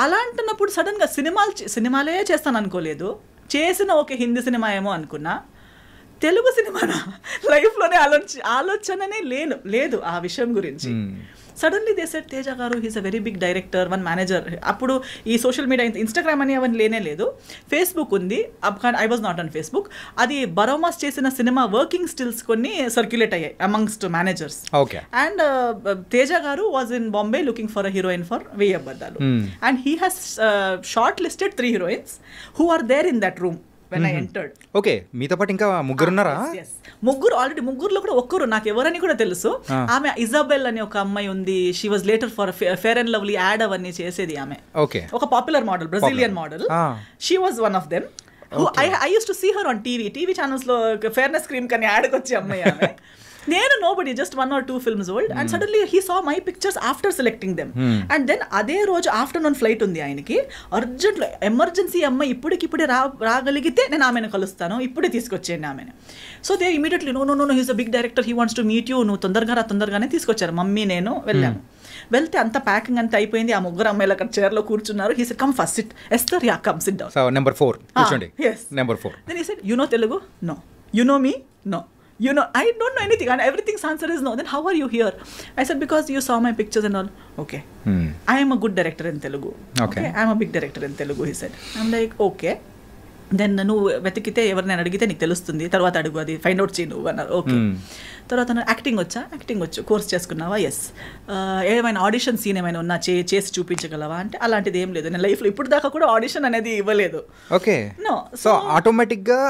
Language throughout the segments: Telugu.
అలా అంటున్నప్పుడు సడన్గా సినిమాలే చేస్తాను అనుకోలేదు, చేసిన ఒక హిందీ సినిమా ఏమో అనుకున్నా, తెలుగు సినిమానా లైఫ్లోనే ఆలోచననే లేదు ఆ విషయం గురించి. Suddenly they said Teja garu he's a very big director, one manager. అప్పుడు ఈ సోషల్ మీడియా ఇన్స్టాగ్రామ్ అని అవన్నీ లేనే లేదు, ఫేస్బుక్ ఉంది. I was not on Facebook. అది బరోమాస్ చేసిన సినిమా వర్కింగ్ స్టిల్స్ కొన్ని సర్క్యులేట్ అయ్యాయి amongst managers. And Teja garu was in Bombay looking for a heroine for వెయ్యి అబద్ధాలు. And he has short listed 3 heroines who are there in that room when I entered. Okay, మీతో పాటు ఇంకా ముగ్గురు ఉన్నారా? ఆల్రెడీ ముగ్గురులో కూడా ఒక్కరు నాకు ఎవరని కూడా తెలుసు. ఆమె ఇజాబెల్ అని ఒక అమ్మాయి ఉంది, she was later for fair and lovely ad అవన్నీ చేసేది ఆమె. ఒక popular model, Brazilian model. She was one of them. I used to see her on TV channels లో ఫేర్నెస్ క్రీమ్ కని యాడ్కి వచ్చే అమ్మాయి ఆమె. నేను nobody, just 1 or 2 films old, and suddenly he saw my pictures after selecting them. And then అదే రోజు ఆఫ్టర్నూన్ ఫ్లైట్ ఉంది ఆయనకి, అర్జెంట్లో ఎమర్జెన్సీ అమ్మాయి ఇప్పుడే రాగలిగితే నేను ఆమెను కలుస్తాను, ఇప్పుడే తీసుకొచ్చేయండి ఆమెను. So they immediately know he's a big director, he wants to meet you, నువ్వు తొందరగానే తీసుకొచ్చారు. మమ్మీ నేను వెళ్ళాము. వెళ్తే అంత ప్యాకింగ్ అంతా అయిపోయింది, ఆ ముగ్గురు అమ్మాయిలు అక్కడ చైర్లో కూర్చున్నారు. He said come first SIT. Esther, yeah come SIT down. So number 4 కూర్చోండి. yes, number 4. then he said, you know Telugu? No. You know me? No. You know, I don't know anything, and everything's answer is no. Then how are you here? I said, because you saw my pictures and all. Okay. I am a good director in Telugu. Okay. I am a big director in Telugu, he said. I'm like, okay. Then నువ్వు వెతికితే ఎవరినైనా అడిగితే నీకు తెలుస్తుంది, తర్వాత అడుగు, అది ఫైండ్ అవుట్ చేయి నువ్వు అన్నారు. ఓకే. తర్వాత యాక్టింగ్ వచ్చు, కోర్స్ చేసుకున్నావా? ఎస్. ఏమైనా ఆడిషన్ సీన్ ఏమైనా ఉన్నా చేసి చూపించగలవా అంటే అలాంటిది ఏం లేదు. నేను లైఫ్లో ఇప్పుడు దాకా కూడా ఆడిషన్ అనేది ఇవ్వలేదు. ఓకే. నో. సో ఆటోమేటిక్గా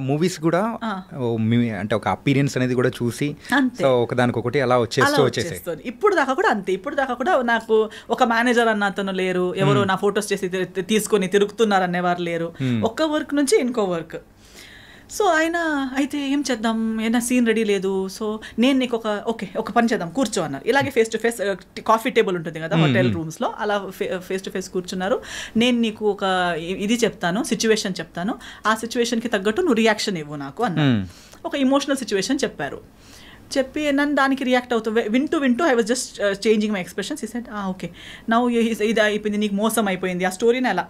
మూవీస్ కూడా అంటే ఒక అపీరియన్స్ అనేది కూడా చూసి సో ఒకదానికొకటి అలా వచ్చేస్తాయి. ఇప్పుడు దాకా కూడా అంతే. ఇప్పుడు దాకా కూడా నాకు ఒక మేనేజర్ అన్న అతను లేరు, ఎవరు నా ఫొటోస్ చేసి తీసుకొని తిరుగుతున్నారు అనేవారు లేరు. ఒక్క వర్క్ నుంచి ఇంకో వర్క్. సో ఆయన అయితే ఏం చేద్దాం, ఏదైనా సీన్ రెడీ లేదు, సో నేను నీకు ఒక పని చేద్దాం, కూర్చో అన్నారు. ఇలాగే face to face coffee table ఉంటుంది కదా హోటల్ రూమ్స్లో, అలా ఫేస్ టు ఫేస్ కూర్చున్నారు. నేను నీకు ఒక ఇది చెప్తాను, సిచ్యువేషన్ చెప్తాను, ఆ సిచ్యువేషన్కి తగ్గట్టు నువ్వు రియాక్షన్ ఇవ్వు నాకు అన్నారు. ఒక ఇమోషనల్ సిచ్యువేషన్ చెప్పారు. చెప్పి నన్ను దానికి రియాక్ట్ అవుతూ వింటూ I was just changing my expressions. ఈ సెడ్ ఓకే నౌ ఇది అయిపోయింది, నీకు మోసం అయిపోయింది, ఆ స్టోరీని అలా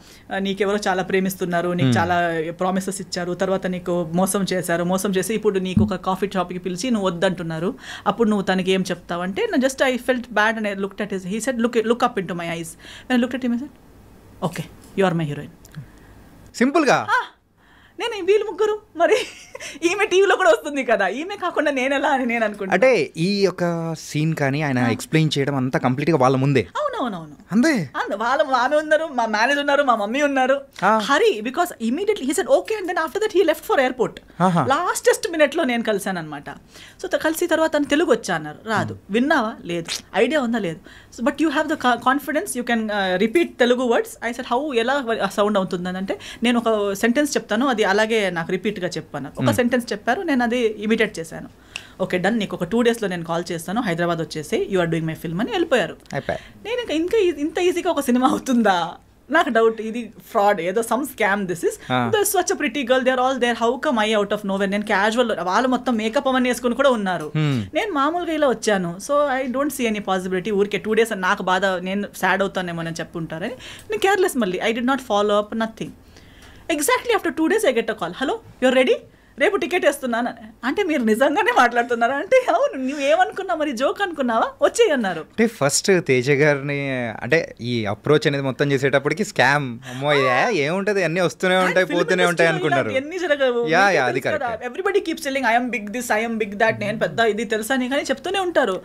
నీకెవరో చాలా ప్రేమిస్తున్నారు, నీకు చాలా ప్రామిసెస్ ఇచ్చారు, తర్వాత నీకు మోసం చేసి ఇప్పుడు నీకు ఒక కాఫీ షాప్కి పిలిచి నువ్వు వద్దంటున్నారు, అప్పుడు నువ్వు తనకి ఏం చెప్తావు అంటే just I felt bad and I looked at his. He said look up into my eyes. I looked at him. I said okay you are my heroine. సింపుల్గా. నేను వీళ్ళు ముగ్గురు, మరి ఈమె టీవీలో కూడా వస్తుంది కదా, ఈమె కాకుండా నేను ఎలా అని నేను అనుకుంటా. అంటే ఈ యొక్క సీన్ కానీ ఆయన ఎక్స్ప్లెయిన్ చేయడం అంతా కంప్లీట్ గా వాళ్ళ ముందే. అవునవునవును అంతే. ఆమె ఉన్నారు, మా మేనేజర్ ఉన్నారు, మా మమ్మీ ఉన్నారు. Hari because immediately he said okay and then after that he left for airport. Lastest minute లో నేను కలిసాను అనమాట. సో కలిసి తర్వాత తను తెలుగు వచ్చా అన్నారు. రాదు. విన్నావా? లేదు. ఐడియా ఉందా? లేదు. But you have the confidence, you can repeat Telugu words. I said how, ఎలా సౌండ్ అవుతుందని అంటే నేను ఒక సెంటెన్స్ చెప్తాను, అది అలాగే నాకు రిపీట్గా చెప్పాను. ఒక సెంటెన్స్ చెప్పారు, నేను అది ఇమిటేట్ చేశాను. ఓకే డన్, నీకు ఒక 2 daysలో నేను కాల్ చేస్తాను, హైదరాబాద్ వచ్చేసి you are doing my film అని వెళ్ళిపోయారు. నేను ఇంకా ఇంత ఈజీగా ఒక సినిమా అవుతుందా నాకు డౌట్. ఇది ఫ్రాడ్, ఏదో some scam. This is such a pretty girl, they are all there, how come I out of nowhere. నేను క్యాజువల్, వాళ్ళు మొత్తం మేకప్ అవన్నీ వేసుకుని కూడా ఉన్నారు, నేను మామూలుగా ఇలా వచ్చాను. So I don't see any possibility. ఊరికే 2 days అని నాకు బాధ, నేను సాడ్ అవుతానేమో అని చెప్పుంటారని నేను కేర్లెస్. మళ్ళీ I did not follow up nothing. Exactly after 2 days I get a call, hello your ready, రేపు టికెట్ వేస్తున్నాను. అంటే మీరు నిజంగానే మాట్లాడుతున్నారా అంటే అవును. నువ్వు ఏమనుకున్నావు, మరి జోక్ అనుకున్నావా, వచ్చేయి అన్నారు. అంటే ఫస్ట్ తేజ గారిని అంటే ఈ అప్రోచ్ అనేది మొత్తం చేసేటప్పటికి స్కామ్, అమ్మో ఏముంటది, అన్ని వస్తూనే ఉంటాయి పోతూనే ఉంటాయి అనుకున్నారు. ఎన్ని జరగవు. Everybody keeps telling I'm big this, I'm big that, నేను పెద్ద ఇది తెలుసా అని కానీ చెప్తూనే ఉంటారు.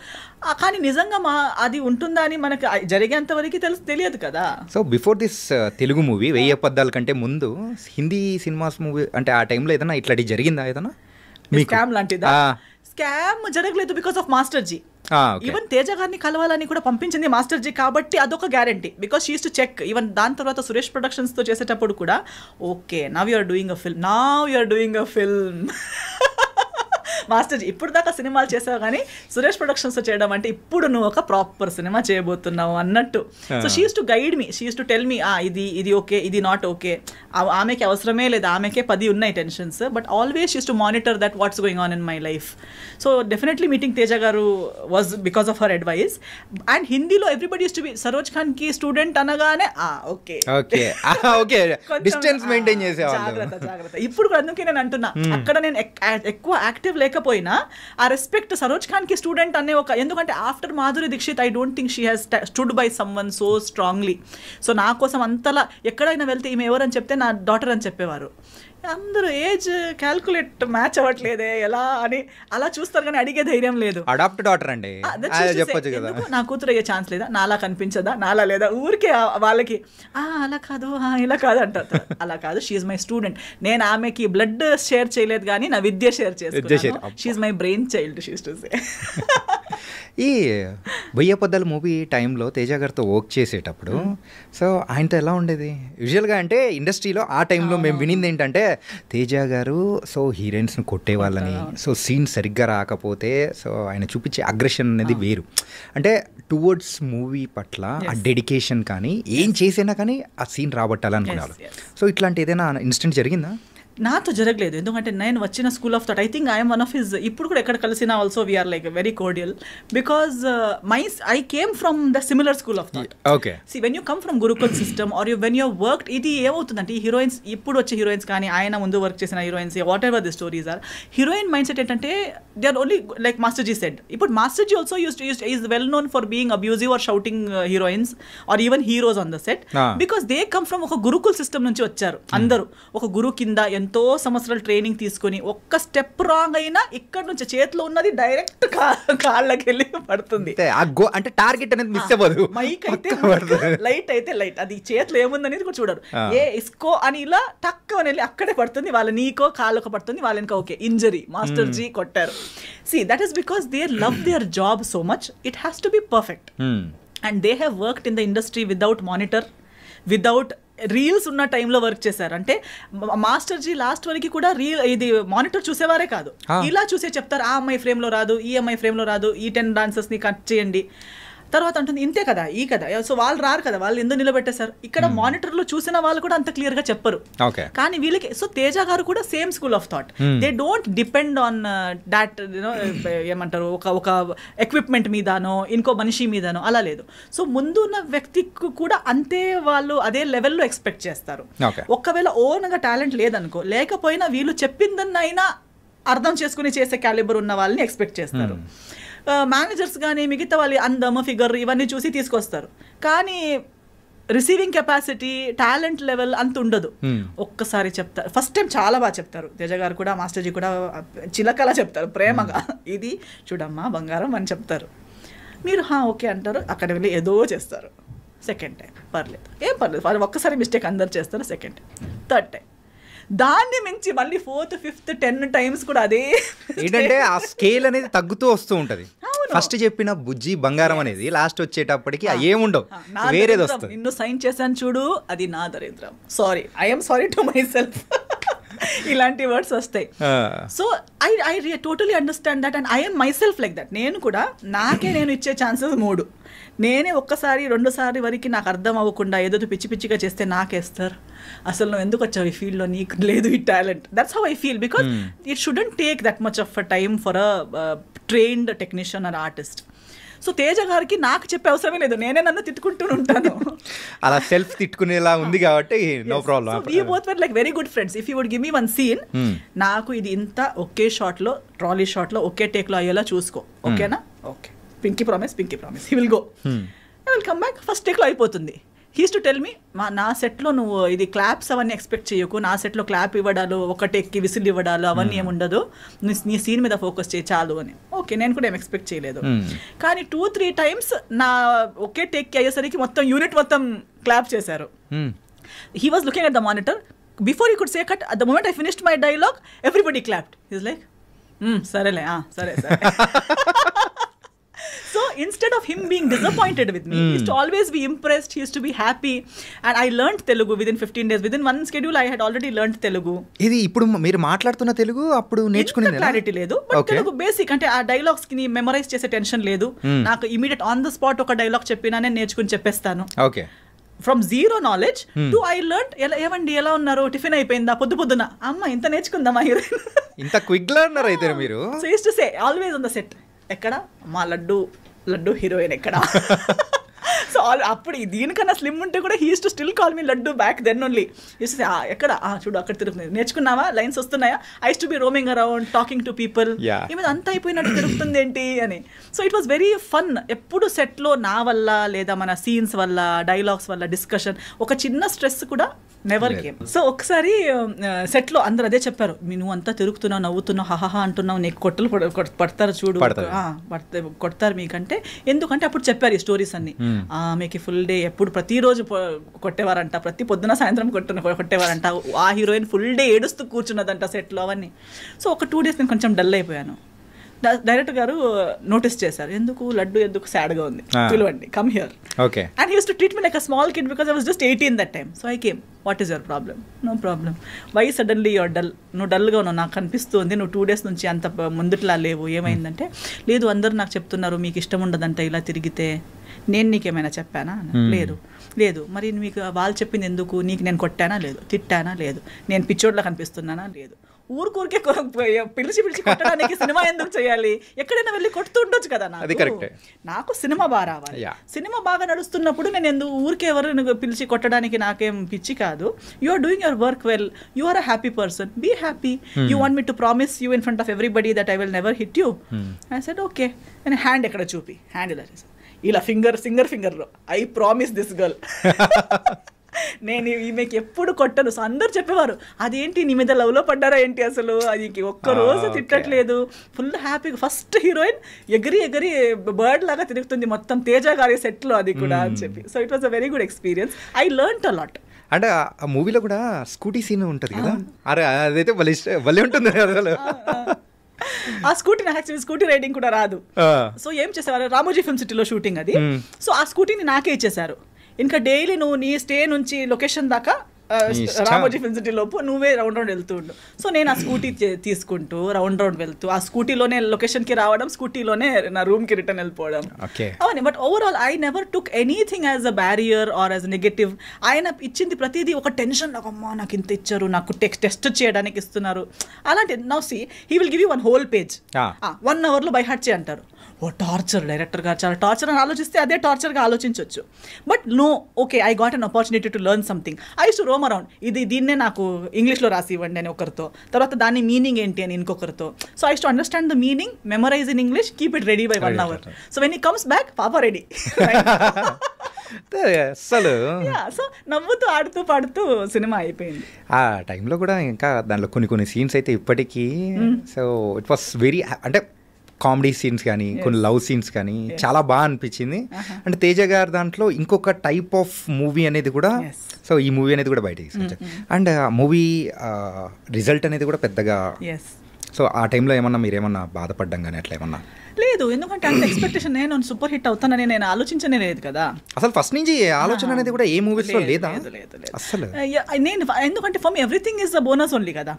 కానీ నిజంగా అది ఉంటుందా అని మనకి జరిగేంత వరకు తెలియదు కదా. So before this Telugu movie 1000 అబద్ధాల కంటే ముందు హిందీ సినిమాస్ మూవీ అంటే ఆ టైంలో ఏదైనా ఇట్లాంటి జరిగిందా? ఏదైనా స్కామ్ లాంటిదా? స్కామ్ జరగలేదు because of master ji. Even Teja గారిని కలవాలని కూడా పంపించింది మాస్టర్ జీ కాబట్టి అదొక guarantee. Because she used to check. Even దాని తర్వాత సురేష్ ప్రొడక్షన్స్ తో చేసేటప్పుడు కూడా okay now you are doing a film, Masterji ఇప్పుడు దాకా సినిమాలు చేసావు కానీ సురేష్ ప్రొడక్షన్స్ చేయడం అంటే ఇప్పుడు నువ్వు ఒక ప్రాపర్ సినిమా చేయబోతున్నావు అన్నట్టు. So she used to guide me, she used to tell me ఇది ఓకే, ఇది నాట్ ఓకే. ఆమెకి అవసరమే లేదు, ఆమెకే 10 ఉన్నాయి tensions, but always used to monitor that what's going on in my life. So definitely meeting Teja garu was because of her advice. And హిందీలో everybody used to be Saroj Khan కి స్టూడెంట్ అనగానే ఓకే డిస్టెన్స్ మెయింటైన్ చేసేవాళ్ళు. జాగ్రత్త. ఇప్పుడు కూడా అందుకే నేను అంటున్నా, అక్కడ నేను ఎక్కువ యాక్టివ్ లేకపోయినా ఆ రెస్పెక్ట్ సరోజ్ ఖాన్ కి స్టూడెంట్ అనే ఒక, ఎందుకంటే after Madhuri Dixit I don't think she has stood by someone so strongly. So నా కోసం అంతలా ఎక్కడైనా వెళ్తే ఈమె ఎవరని చెప్తే నా డాటర్ అని చెప్పేవారు. అందరూ ఏజ్ క్యాల్కులేట్ మ్యాచ్ అవ్వట్లేదే ఎలా అని అలా చూస్తారు కానీ అడిగే ధైర్యం లేదు. అడాప్ట్ డాటర్ అండి, చెప్పొచ్చు కదా, నా కూతురు అయ్యే ఛాన్స్ లేదా, నాలా కనిపించదా, నాలా లేదా, ఊరికే వాళ్ళకి అలా కాదు ఇలా కాదు అంటారు. అలా కాదు, షీఈ్ మై స్టూడెంట్. నేను ఆమెకి బ్లడ్ షేర్ చేయలేదు కానీ నా విద్య షేర్ చేసుకున్నాను. She's my brain child, she's to say. ఈ బొయ్య పొద్దల మూవీ టైంలో తేజ గారితో వర్క్ చేసేటప్పుడు సో ఆయనతో ఎలా ఉండేది? యూజువల్గా అంటే ఇండస్ట్రీలో ఆ టైంలో మేము వినింది ఏంటంటే తేజ గారు సో హీరోయిన్స్ని కొట్టేవాళ్ళని, సో సీన్ సరిగ్గా రాకపోతే సో ఆయన చూపించే అగ్రెషన్ అనేది వేరు. అంటే టువర్డ్స్ మూవీ పట్ల ఆ డెడికేషన్ కానీ ఏం చేసినా కానీ ఆ సీన్ రాబట్టాలనుకున్నారు. సో ఇట్లాంటి ఏదైనా ఇన్సిడెంట్ జరిగిందా? నాతో జరగలేదు, ఎందుకంటే నేను వచ్చిన school of thought. I think I'm one of his, ఇప్పుడు కూడా ఎక్కడ కలిసినా also we're like very cordial because I came from the similar school of thought. Okay, see when you come from gurukul system or when you worked, ఇది ఏమవుతుందంటే ఈ హీరోయిన్స్ ఇప్పుడు వచ్చే హీరోయిన్స్ కానీ ఆయన ముందు వర్క్ చేసిన heroines whatever the stories are, heroine mind set ఏంటంటే they are only like Masterji said. ఇప్పుడు Masterji also is well known for being abusive or shouting heroines or even heroes on the set because they come from ఒక గురుకుల్ సిస్టమ్ నుంచి వచ్చారు. అందరూ ఒక గురు కింద ఎంతో సంవత్సరాలు ట్రైనింగ్ తీసుకుని ఒక్క స్టెప్ రాంగ్ అయినా ఇక్కడ నుంచి చేతిలో ఉన్నది డైరెక్ట్ కాళ్ళకి వెళ్ళి పడుతుంది. అంటే టార్గెట్ అనేది మిస్ అవ్వదు. మైక్ అయితే లైట్ అయితే లైట్, అది చేతిలో ఏముందనేది కూడా చూడరు. ఇస్కో అని ఇలా టక్ అని వెళ్ళి అక్కడే పడుతుంది, వాళ్ళ నీకో కాళ్ళకో పడుతుంది, వాళ్ళకి ఓకే ఇంజరీ, మాస్టర్ జీ కొట్టారు. See that is because they love their job so much, it has to be perfect. And they have worked in the industry without monitor, without reels ఉన్న టైంలో వర్క్ చేశారు. అంటే మాస్టర్జీ లాస్ట్ వరకు కూడా ఇది మానిటర్ చూసేవారే కాదు, ఇలా చూసే చెప్తారు ఆ అమ్మాయి ఫ్రేమ్లో రాదు, ఈ అమ్మాయి ఫ్రేమ్లో రాదు, ఈ 10 డాన్సర్స్ని కట్ చేయండి. తర్వాత అంటుంది ఇంతే కదా ఈ కదా, సో వాళ్ళు రారు కదా, వాళ్ళు ఎందుకు నిలబెట్టేశారు. ఇక్కడ మానిటర్లో చూసిన వాళ్ళు కూడా అంత క్లియర్గా చెప్పరు, కానీ వీళ్ళకి. సో తేజ గారు కూడా same school of thought, they don't depend on that you know ఏమంటారు ఒక ఎక్విప్మెంట్ మీదనో ఇంకో మనిషి మీదనో, అలా లేదు. సో ముందు ఉన్న వ్యక్తికి కూడా అంతే వాళ్ళు అదే లెవెల్లో ఎక్స్పెక్ట్ చేస్తారు. ఒకవేళ ఓన్గా టాలెంట్ లేదనుకో, లేకపోయినా వీళ్ళు చెప్పిందన్నైనా అర్థం చేసుకుని చేసే క్యాలిబర్ ఉన్న వాళ్ళని ఎక్స్పెక్ట్ చేస్తారు. మేనేజర్స్ కానీ మిగతా వాళ్ళు అందమ్ ఫిగర్ ఇవన్నీ చూసి తీసుకొస్తారు, కానీ రిసీవింగ్ కెపాసిటీ టాలెంట్ లెవెల్ అంత ఉండదు. ఒక్కసారి చెప్తారు, ఫస్ట్ టైం చాలా బాగా చెప్తారు. తేజ గారు కూడా మాస్టర్జీ కూడా చిలకలా చెప్తారు ప్రేమగా, ఇది చూడమ్మా బంగారం అని చెప్తారు. మీరు ఓకే అంటారు, అక్కడ వెళ్ళి ఏదో చేస్తారు. సెకండ్ టైం పర్లేదు, ఏం పర్లేదు, వాళ్ళు ఒక్కసారి మిస్టేక్ అందరు చేస్తారు. సెకండ్ టైం, థర్డ్ టైం, దాన్ని మించి మళ్ళీ 4th 5th 10 times కూడా అదే ఏంటంటే ఆ స్కేల్ అనేది తగ్గుతూ వస్తూ ఉంటది. ఫస్ట్ చెప్పిన బుజ్జి బంగారం అనేది లాస్ట్ వచ్చేటప్పటికి ఏముండవు, వేరేది వస్తుంది. నిన్ను సైన్ చేశాను చూడు, అది నా దరిద్రం, sorry, I'm sorry to my self, ఇలాంటి వర్డ్స్ వస్తాయి. So I totally understand that and I'm my self like that. నేను కూడా నాకే నేను ఇచ్చే ఛాన్సెస్ 3, నేనే ఒక్కసారి 2 సార్లు వరకు నాకు అర్థం అవ్వకుండా ఏదో పిచ్చి పిచ్చిగా చేస్తే నాకేస్తారు, అసలు నువ్వు ఎందుకు వచ్చావు ఈ ఫీల్డ్లో, నీకు లేదు ఈ talent. That's how I feel because it shouldn't take that much of a time for a trained technician are artist. So Teja గారికి నాకు చెప్పే అవసరమే లేదు, నేనే నన్ను తిట్టుకుంటూ ఉంటాను. అలా సెల్ఫ్ తిట్టుకునేలా ఉంది కాబట్టి no problem. We both were like very good friends. If you would give me one scene, నాకు ఇది ఇంత ఒకే షాట్లో ట్రాలీ షాట్లో ఒకే టేక్లో అయ్యేలా చూసుకో, ఓకేనా? Okay, pinky promise, he will go, I will come back, first టేక్లో అయిపోతుంది. హీస్ టు టెల్ మీ, నా సెట్లో నువ్వు ఇది క్లాప్స్ అవన్నీ ఎక్స్పెక్ట్ చేయకు, నా సెట్లో క్లాప్ ఇవ్వడాలు, ఒక టేక్కి విసిల్ ఇవ్వడాలు అవన్నీ ఏముండదు, నీ సీన్ మీద ఫోకస్ చేయి చాలు అని. ఓకే, నేను కూడా ఏం ఎక్స్పెక్ట్ చేయలేదు, కానీ 2-3 times నా ఒకే టేక్కి అయ్యేసరికి మొత్తం యూనిట్ మొత్తం క్లాప్ చేశారు. He was looking at the monitor, before he could say cut, at the moment I finished my dialogue everybody clapped. He's like సరేలే, సరే సరే. So instead of him being disappointed with me, he used to always be impressed, he used to be happy. And I learned Telugu within 15 days. Within one schedule I had already learned Telugu. ఇది ఇప్పుడు మీరు మాట్లాడుతున్న తెలుగు అప్పుడు నేర్చుకునేది క్లారిటీ లేదు, బట్ తెలుగు బేసిక్ అంటే ఆ డైలాగ్స్ కి మెమరైజ్ చేసే టెన్షన్ లేదు. నాకు ఇమీడియట్ ఆన్ ద స్పాట్ ఒక డైలాగ్ చెప్పినా నేను నేర్చుకుని చెప్పేస్తాను. Okay. From zero knowledge to I learn. ఏమండి ఎలా ఉన్నారు, టిఫిన్ అయిపోయిందా, పొద్దున అమ్మ ఇంత నేర్చుకుందామా హీరోయిన్, ఇంత క్విక్ లెర్నర్ అయితే మీరు. So use to say always on the set, ఎక్కడ మా లడ్డు హీరోయిన్ ఎక్కడ. సో అప్పుడు దీనికన్నా స్లిమ్ ఉంటే కూడా he uses to still call me Laddu back then only. Uses to say ఎక్కడ చూడు అక్కడ తిరుగుతుంది, నేర్చుకున్నావా, లైన్స్ వస్తున్నాయా. I uses to be roaming around talking to people, ఈమె అంతా అయిపోయినట్టు తిరుగుతుంది ఏంటి అని. So it was very fun. ఎప్పుడు సెట్లో నా వల్ల లేదా మన సీన్స్ వల్ల డైలాగ్స్ వల్ల డిస్కషన్ ఒక చిన్న స్ట్రెస్ కూడా నెవర్ గేమ్. సో ఒకసారి సెట్లో అందరు అదే చెప్పారు, నువ్వు అంతా తిరుగుతున్నావు, నవ్వుతున్నావు, హహా అంటున్నావు, నీకు కొట్టలు పడతారు చూడు, కొడతారు మీకంటే. ఎందుకంటే అప్పుడు చెప్పారు ఈ స్టోరీస్ అన్ని. మీకు ఫుల్ డే ఎప్పుడు ప్రతిరోజు కొట్టేవారంట, ప్రతి పొద్దున సాయంత్రం కొట్టేవారంట, ఆ హీరోయిన్ ఫుల్ డే ఏడుస్తూ కూర్చున్నదంట సెట్లో అవన్నీ. సో ఒక 2 days నేను కొంచెం డల్ అయిపోయాను. డైరెక్టర్ గారు నోటీస్ చేశారు, ఎందుకు లడ్డు ఎందుకు సాడ్గా ఉంది, పిలవండి, come here. Okay. And he uses to treat me like a small kid because I was just 18 that time. So I came, what is your problem? No problem. Why suddenly your dull? నువ్వు డల్గా ఉన్నావు, నాకు కనిపిస్తుంది, నువ్వు 2 days నుంచి అంత ముందుట్లా లేవు, ఏమైందంటే. లేదు అందరూ నాకు చెప్తున్నారు మీకు ఇష్టం ఉండదంట ఇలా తిరిగితే, నేను నీకేమైనా చెప్పానా? లేదు. మరి మీకు వాళ్ళు చెప్పింది ఎందుకు? నీకు నేను కొట్టానా? లేదు. తిట్టానా? లేదు. నేను పిచ్చోడ్లా కనిపిస్తున్నానా? లేదు. ఊరికే పిలిచి కొట్టడానికి సినిమా ఎందుకు చేయాలి? ఎక్కడైనా వెళ్ళి కొడుతూ ఉండొచ్చు కదా. నాకు సినిమా బాగా రావాలి. సినిమా బాగా నడుస్తున్నప్పుడు నేను ఎందుకు ఊరికే ఎవరు పిలిచి కొట్టడానికి నాకేం పిచ్చి కాదు. You are doing your work well, you are a happy person, be happy. You want me to promise you in front of everybody that I will never hit you. I said okay. నేను హ్యాండ్ ఎక్కడ చూపి, హ్యాండ్ ఇలా ఫింగర్లో ఐ ప్రామిస్ దిస్ గర్ల్, నేను ఈమెకి ఎప్పుడు కొట్టను. సో అందరు చెప్పేవారు, అదేంటి నీ మీద లవ్లో పడ్డారా ఏంటి అసలు, అది ఒక్కరోజు తిట్టట్లేదు, ఫుల్ హ్యాపీగా. ఫస్ట్ హీరోయిన్ ఎగిరి బర్డ్ లాగా తిరుగుతుంది మొత్తం తేజ గారి సెట్లో, అది కూడా అని చెప్పి. So it was a very good experience. I learned a lot. అంటే ఆ మూవీలో కూడా స్కూటీ సీన్ ఉంటుంది కదా, అరే అదైతే భలే ఉంటుంది అసలు. ఆ స్కూటీ రైడింగ్ కూడా రాదు. సో ఏం చేసేవారు, రామోజీ ఫిల్మ్ సిటీలో షూటింగ్ అది. సో ఆ స్కూటీని నాకే ఇచ్చేసారు. ఇంకా డైలీ నువ్వు నీ స్టే నుంచి లొకేషన్ దాకా రామోజీ ఫిల్మ్ సిటీ లోపు నువ్వే రౌండ్ వెళ్తూ ఉండు. సో నేను ఆ స్కూటీ తీసుకుంటూ రౌండ్ వెళ్తూ ఆ స్కూటీలోనే లొకేషన్కి రావడం, స్కూటీలోనే నా రూమ్కి రిటర్న్ వెళ్ళిపోవడం అవన్నీ. But overall I never took anything as a barrier or as negative. ఆయన ఇచ్చింది ప్రతిదీ ఒక టెన్షన్, నాకు అమ్మా నాకు ఇంత ఇచ్చారు, నాకు టెస్ట్ చేయడానికి ఇస్తున్నారు అలాంటి. Now see he will give you 1 whole page, 1 hourలో బై హార్ట్ చేయి అంటారు. ఓ టార్చర్, డైరెక్టర్ గారు చాలా టార్చర్ అని ఆలోచిస్తే అదే టార్చర్గా ఆలోచించవచ్చు. But no, okay I got an opportunity to learn something. I uses to roam around, దీన్నే నాకు ఇంగ్లీష్లో రాసి ఇవ్వండి అని ఒకరితో, తర్వాత దాని మీనింగ్ ఏంటి అని ఇంకొకరితో. So I uses to understand the meaning, memorise in English, keep it ready by 1 hour. So when he comes back, పాప రెడీ. అసలు సో నవ్వుతూ ఆడుతూ పాడుతూ సినిమా అయిపోయింది. ఆ టైంలో కూడా ఇంకా దాంట్లో కొన్ని సీన్స్ అయితే ఇప్పటికీ, సో ఇట్ వాస్ వెరీ, అంటే కామెడీ సీన్స్ కానీ కొన్ని లవ్ సీన్స్ కానీ చాలా బాగా అనిపించింది. అంటే తేజ గారు దాంట్లో ఇంకొక టైప్ ఆఫ్ మూవీ అనేది కూడా, సో ఈ మూవీ అనేది కూడా బయటకి తీసుకొచ్చారు. అండ్ ఆ మూవీ రిజల్ట్ అనేది కూడా పెద్దగా, సో ఆ టైంలో ఏమన్నా మీరేమన్నా బాధపడ్డం కానీ అట్లా ఏమన్నా? లేదు, ఎందుకంటే అంత ఎక్స్పెక్టేషన్, నేను సూపర్ హిట్ అవుతానని నేను ఆలోచించనే లేదు కదా అసలు. ఫస్ట్ నుంచి ఆలోచన అనేది కూడా ఏ మూవీస్ లో లేదా అసలు. నేను ఎందుకంటే for me everything is the bonus only కదా.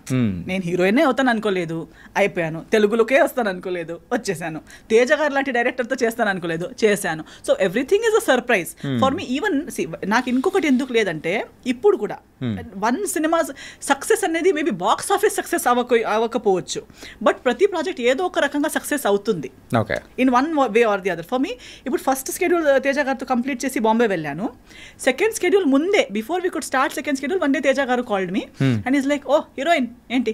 నేను హీరోయినే అవుతాను అనుకోలేదు, అయిపోయాను. తెలుగులోకే వస్తాను అనుకోలేదు, వచ్చేసాను. తేజ గారు లాంటి డైరెక్టర్తో చేస్తాను అనుకోలేదు, చేశాను. So everything is a surprise for me. Even నాకు ఇంకొకటి ఎందుకు లేదంటే, ఇప్పుడు కూడా 1 సినిమా సక్సెస్ అనేది మేబీ బాక్స్ ఆఫీస్ సక్సెస్ అవ్వకపోవచ్చు, బట్ ప్రతి ప్రాజెక్ట్ ఏదో ఒక రకంగా సక్సెస్ అవుతుంది in one way or the other. For me ఇప్పుడు ఫస్ట్ స్కెడ్యూల్ తేజ గారితో కంప్లీట్ చేసి బాంబే వెళ్ళాను. సెకండ్ స్కెడ్యూల్ ముందే, before we could start second schedule, one day Teja garu called me and is like, oh heroine ఏంటి,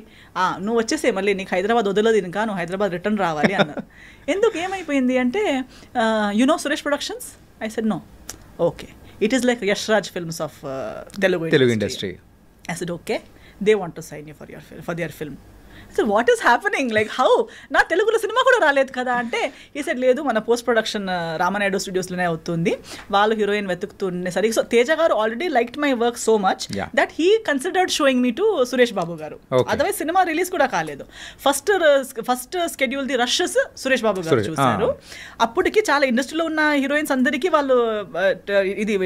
నువ్వు వచ్చేసే, మళ్ళీ నీకు హైదరాబాద్ వదలదు ఇంకా, నువ్వు హైదరాబాద్ రిటర్న్ రావాలి అన్నారు. ఎందుకు, ఏమైపోయింది అంటే, you know Suresh Productions? I said no. Okay, it is like Yash Raj films of Telugu industry. I said okay, they want to sign you for their film. అసలు what is happening, like how, నా తెలుగులో సినిమా కూడా రాలేదు కదా అంటే ఈ సెడ్ లేదు మన పోస్ట్ ప్రొడక్షన్ రామానాయుడు స్టూడియోస్లోనే అవుతుంది, వాళ్ళు heroine వెతుకుతుండేసరికి. So Teja garu already liked my work so much that he considered showing me to Suresh Babu garu. Otherwise సినిమా రిలీజ్ కూడా కాలేదు. First schedule the rushes Suresh Babu garu చూశారు. అప్పటికి చాలా ఇండస్ట్రీలో ఉన్న హీరోయిన్స్ అందరికీ వాళ్ళు ఇది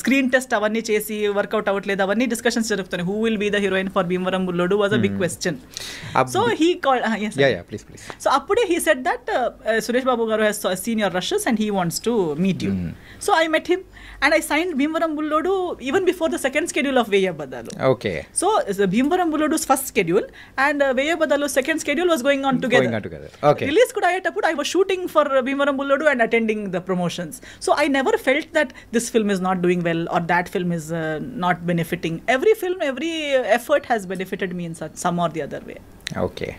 స్క్రీన్ టెస్ట్ అవన్నీ చేసి వర్కౌట్ అవ్వట్లేదు, అవన్నీ డిస్కషన్స్ జరుగుతున్నాయి. Who will be the heroine for Bhimavaram Bullodu was a big question. So he called, yes. Yeah, please. So appude he said that Suresh Babu garu has seen your rushes and he wants to meet you. So I met him and I signed Bhimvaram Bullodu even before the second schedule of Veyabadalu. Okay. So Bhimvaram Bullodu's first schedule and Veyabadalu's second schedule was going on together. Okay. Release kuda ayetappudu I was shooting for Bhimvaram Bullodu and attending the promotions. So I never felt that this film is not doing well or that film is not benefiting. Every film, every effort has benefited me in some or the other way. Okay.